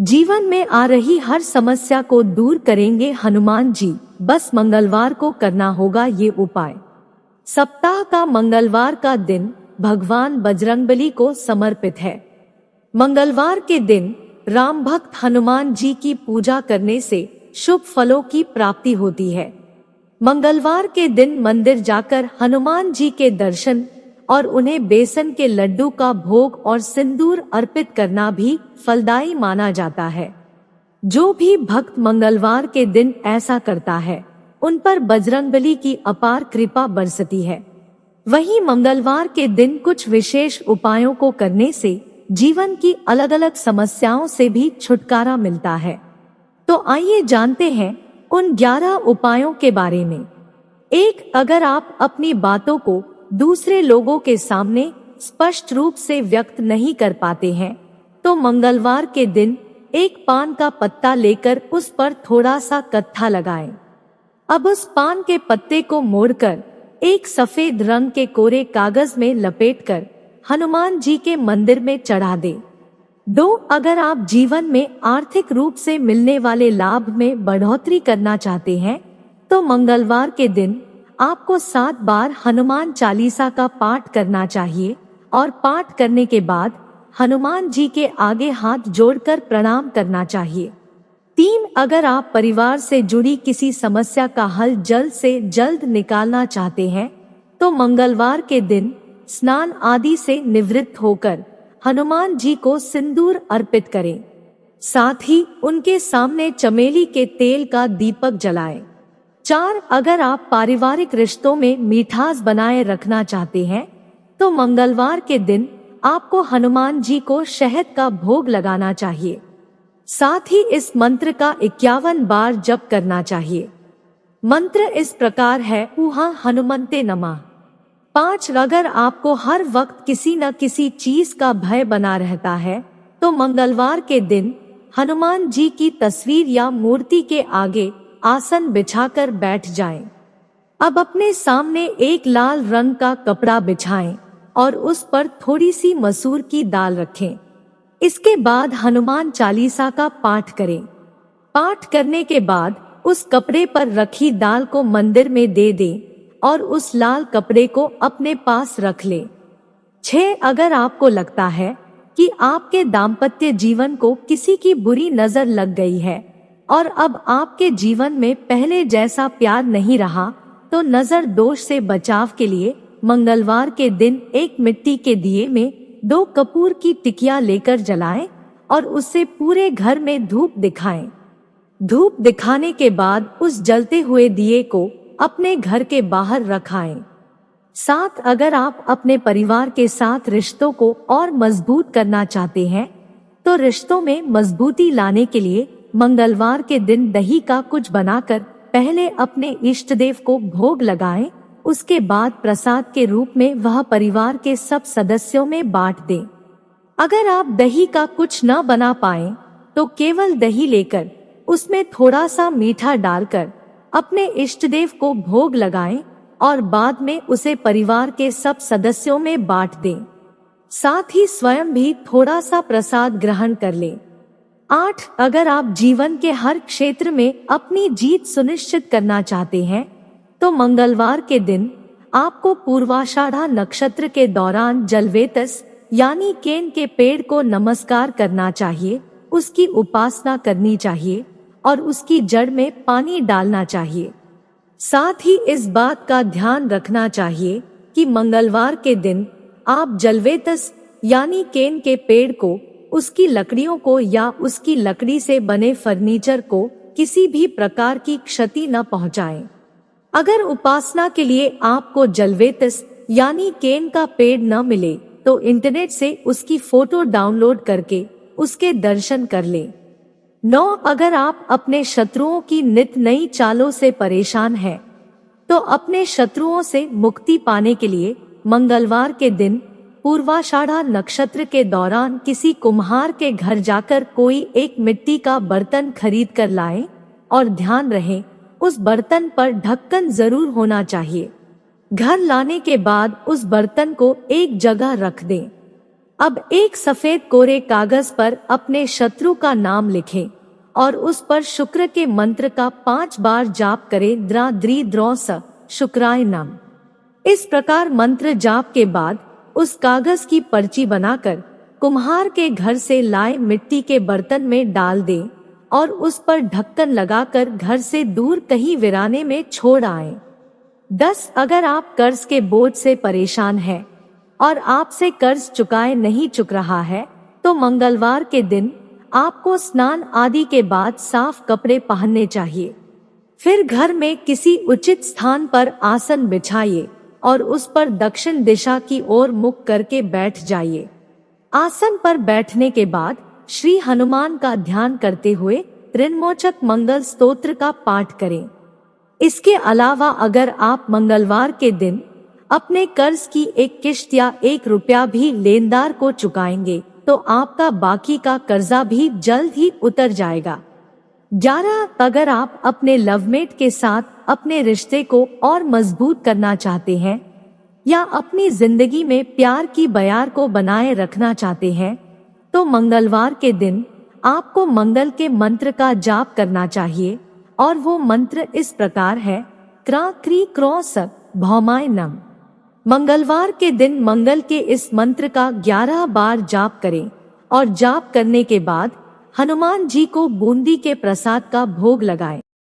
जीवन में आ रही हर समस्या को दूर करेंगे हनुमान जी। बस मंगलवार को करना होगा ये उपाय। सप्ताह का मंगलवार का दिन भगवान बजरंगबली को समर्पित है। मंगलवार के दिन राम भक्त हनुमान जी की पूजा करने से शुभ फलों की प्राप्ति होती है। मंगलवार के दिन मंदिर जाकर हनुमान जी के दर्शन और उन्हें बेसन के लड्डू का भोग और सिंदूर अर्पित करना भी फलदायी माना जाता है। जो भी भक्त मंगलवार के दिन ऐसा करता है उन पर बजरंगबली की अपार कृपा बरसती है। वहीं मंगलवार के दिन कुछ विशेष उपायों को करने से जीवन की अलग अलग समस्याओं से भी छुटकारा मिलता है। तो आइए जानते हैं उन 11 उपायों के बारे में। 1. अगर आप अपनी बातों को दूसरे लोगों के सामने स्पष्ट रूप से व्यक्त नहीं कर पाते हैं तो मंगलवार के दिन एक पान का पत्ता लेकर उस पर थोड़ा सा कत्था लगाएं। अब उस पान के पत्ते को मोड़कर एक सफेद रंग के कोरे कागज में लपेटकर हनुमान जी के मंदिर में चढ़ा दें। 2. अगर आप जीवन में आर्थिक रूप से मिलने वाले लाभ में बढ़ोतरी करना चाहते हैं तो मंगलवार के दिन आपको 7 बार हनुमान चालीसा का पाठ करना चाहिए और पाठ करने के बाद हनुमान जी के आगे हाथ जोड़कर प्रणाम करना चाहिए। 3. अगर आप परिवार से जुड़ी किसी समस्या का हल जल्द से जल्द निकालना चाहते हैं तो मंगलवार के दिन स्नान आदि से निवृत्त होकर हनुमान जी को सिंदूर अर्पित करें। साथ ही उनके सामने चमेली के तेल का दीपक जलाएं। 4. अगर आप पारिवारिक रिश्तों में मिठास बनाए रखना चाहते हैं तो मंगलवार के दिन आपको हनुमान जी को शहद का भोग लगाना चाहिए। साथ ही इस मंत्र का 51 बार जप करना चाहिए। मंत्र इस प्रकार है: ऊहा हनुमंते नमः। 5. अगर आपको हर वक्त किसी न किसी चीज का भय बना रहता है तो मंगलवार के दिन हनुमान जी की तस्वीर या मूर्ति के आगे आसन बिछाकर बैठ जाएं। अब अपने सामने एक लाल रंग का कपड़ा बिछाएं और उस पर थोड़ी सी मसूर की दाल रखें। इसके बाद हनुमान चालीसा का पाठ करें। पाठ करने के बाद उस कपड़े पर रखी दाल को मंदिर में दे दें और उस लाल कपड़े को अपने पास रख लें। 6. अगर आपको लगता है कि आपके दाम्पत्य जीवन को किसी की बुरी नजर लग गई है और अब आपके जीवन में पहले जैसा प्यार नहीं रहा तो नजर दोष से बचाव के लिए मंगलवार के दिन एक मिट्टी के दिए में 2 कपूर की टिकिया लेकर जलाएं और उससे पूरे घर में धूप दिखाएं। धूप दिखाने के बाद उस जलते हुए दिए को अपने घर के बाहर रखाएं। 7. अगर आप अपने परिवार के साथ रिश्तों को और मजबूत करना चाहते हैं तो रिश्तों में मजबूती लाने के लिए मंगलवार के दिन दही का कुछ बनाकर पहले अपने इष्ट देव को भोग लगाएं, उसके बाद प्रसाद के रूप में वह परिवार के सब सदस्यों में बांट दें। अगर आप दही का कुछ न बना पाएं तो केवल दही लेकर उसमें थोड़ा सा मीठा डालकर अपने इष्ट देव को भोग लगाएं और बाद में उसे परिवार के सब सदस्यों में बांट दें। साथ ही स्वयं भी थोड़ा सा प्रसाद ग्रहण कर लें। 8. अगर आप जीवन के हर क्षेत्र में अपनी जीत सुनिश्चित करना चाहते हैं तो मंगलवार के दिन आपको पूर्वाषाढ़ा नक्षत्र के दौरान जलवेतस यानी केन के पेड़ को नमस्कार करना चाहिए, उसकी उपासना करनी चाहिए और उसकी जड़ में पानी डालना चाहिए। साथ ही इस बात का ध्यान रखना चाहिए कि मंगलवार के दिन आप जलवेतस यानी केन के पेड़ को, उसकी लकड़ियों को या उसकी लकड़ी से बने फर्नीचर को किसी भी प्रकार की क्षति न पहुंचाएं। अगर उपासना के लिए आपको जलवेतस यानी केन का पेड़ न मिले तो इंटरनेट से उसकी फोटो डाउनलोड करके उसके दर्शन कर लें। 9. अगर आप अपने शत्रुओं की नित नई चालों से परेशान हैं तो अपने शत्रुओं से मुक्ति पाने के लिए मंगलवार के दिन पूर्वाषाढ़ा नक्षत्र के दौरान किसी कुम्हार के घर जाकर कोई एक मिट्टी का बर्तन खरीद कर लाएं और ध्यान रहे उस बर्तन पर ढक्कन जरूर होना चाहिए। घर लाने के बाद उस बर्तन को एक जगह रख दें। अब एक सफेद कोरे कागज पर अपने शत्रु का नाम लिखें और उस पर शुक्र के मंत्र का 5 बार जाप करें। द्रा द्री द्रौ स शुक्राय नम। इस प्रकार मंत्र जाप के बाद उस कागज की पर्ची बनाकर कुम्हार के घर से लाए मिट्टी के बर्तन में डाल दें और उस पर ढक्कन लगाकर घर से दूर कहीं वीराने में छोड़ आएं। 10 अगर आप कर्ज के बोझ से परेशान हैं और आपसे कर्ज चुकाए नहीं चुक रहा है तो मंगलवार के दिन आपको स्नान आदि के बाद साफ कपड़े पहनने चाहिए। फिर घर में किसी उचित स्थान पर आसन बिछाइए और उस पर दक्षिण दिशा की ओर मुख करके बैठ जाइए। आसन पर बैठने के बाद श्री हनुमान का ध्यान करते हुए ऋणमोचक मंगल स्तोत्र का पाठ करें। इसके अलावा अगर आप मंगलवार के दिन अपने कर्ज की एक किश्त या 1 रुपया भी लेनदार को चुकाएंगे तो आपका बाकी का कर्जा भी जल्द ही उतर जाएगा। 11 अगर आप अपने लवमेट के साथ अपने रिश्ते को और मजबूत करना चाहते हैं या अपनी जिंदगी में प्यार की बयार को बनाए रखना चाहते हैं तो मंगलवार के दिन आपको मंगल के मंत्र का जाप करना चाहिए और वो मंत्र इस प्रकार है। क्रा क्री क्रो स भौमाय नम। मंगलवार के दिन मंगल के इस मंत्र का 11 बार जाप करें और जाप करने के बाद हनुमान जी को बूंदी के प्रसाद का भोग लगाएं।